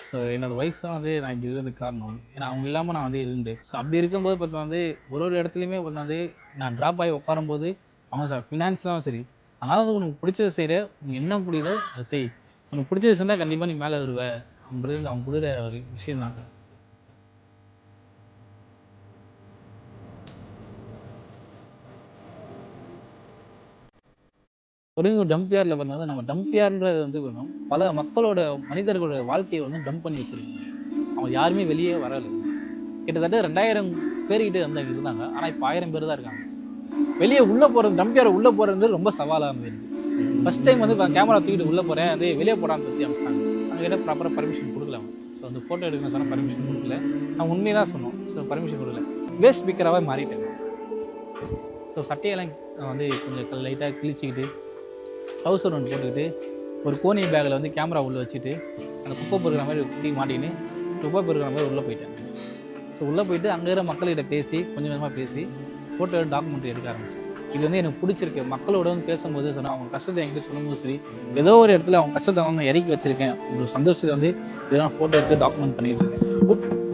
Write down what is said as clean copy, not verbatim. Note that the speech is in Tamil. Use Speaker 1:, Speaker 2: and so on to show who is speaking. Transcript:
Speaker 1: ஸோ என்னோடய ஒய்ஃப் தான் வந்து நான் இங்கே இருந்ததுக்கு காரணம். ஏன்னா அவங்க இல்லாமல் நான் வந்து இருந்தேன். ஸோ அப்படி இருக்கும்போது பார்த்தா வந்து ஒரு இடத்துலையுமே பார்த்தா வந்து நான் ட்ராப் ஆகி உட்காரும்போது அவங்க ஃபினான்ஸ்லாம் சரி, அதனால் உனக்கு பிடிச்சத செய்கிற, உனக்கு என்ன புரியுதோ அதை செய், உனக்கு பிடிச்சது செஞ்சால் கண்டிப்பாக நீ மேலே வருவ அப்படின்றது அவங்க கொடுக்குற ஒரு விஷயம் தாங்க. ஒரு டம்ப் யார்டில் பண்ணால் நம்ம டம்ப் யார்டுன்றது வந்து வேணும் பல மக்களோட மனிதர்களோட வாழ்க்கையை வந்து டம்ப் பண்ணி வச்சிருக்காங்க. அவங்க யாருமே வெளியே வரலை. கிட்டத்தட்ட 2000 பேர்கிட்ட வந்து இருந்தாங்க. ஆனால் இப்போ 1000 பேர் தான் இருக்காங்க. வெளியே உள்ளே போகிறது டம்ப் யார்டு உள்ளே போகிறது ரொம்ப சவாலாக இருந்தது. ஃபர்ஸ்ட் டைம் வந்து கேமரா தூக்கிட்டு உள்ளே போகிறேன் அது வெளியே போடாமல் பற்றி அமைச்சாங்க. அவங்க கிட்ட ப்ராப்பராக பர்மிஷன் கொடுக்கல. ஸோ அந்த ஃபோட்டோ எடுக்கணும்னு சொன்னால் பர்மிஷன் கொடுக்கல. நான் உண்மையை தான் சொன்னோம். ஸோ பர்மிஷன் கொடுக்கல. வேஸ்ட் பிக்கராகவே மாறிட்டேன். ஸோ சட்டையெல்லாம் வந்து கொஞ்சம் லைட்டாக கிழிச்சிக்கிட்டு ட்ரவுசர் ஒன்று போட்டுக்கிட்டு ஒரு கோனி பேக்கில் வந்து கேமரா உள்ளே வச்சுட்டு அந்த குப்பை பொறுக்கிற மாதிரி குட்டி மாட்டின்னு குப்பை பொறுக்கிற மாதிரி உள்ளே போயிட்டேன். ஸோ உள்ளே போயிட்டு அங்கே இருக்கிற மக்கள்கிட்ட பேசி கொஞ்சம் கொஞ்சமாக பேசி ஃபோட்டோ டாக்குமெண்ட்ரி எடுக்க ஆரம்பித்தேன். இது வந்து எனக்கு பிடிச்சிருக்கு. மக்களோட வந்து பேசும்போது சொன்னால் அவங்க கஷ்டத்தை என்கிட்ட சொல்லும்போது சரி, ஏதோ ஒரு இடத்துல அவங்க கஷ்டத்தை வந்து இறக்கி வச்சுருக்கேன். ஒரு சந்தோஷத்தை வந்து இதெல்லாம் ஃபோட்டோ எடுத்து டாக்குமெண்ட் பண்ணிட்டு இருக்கேன்.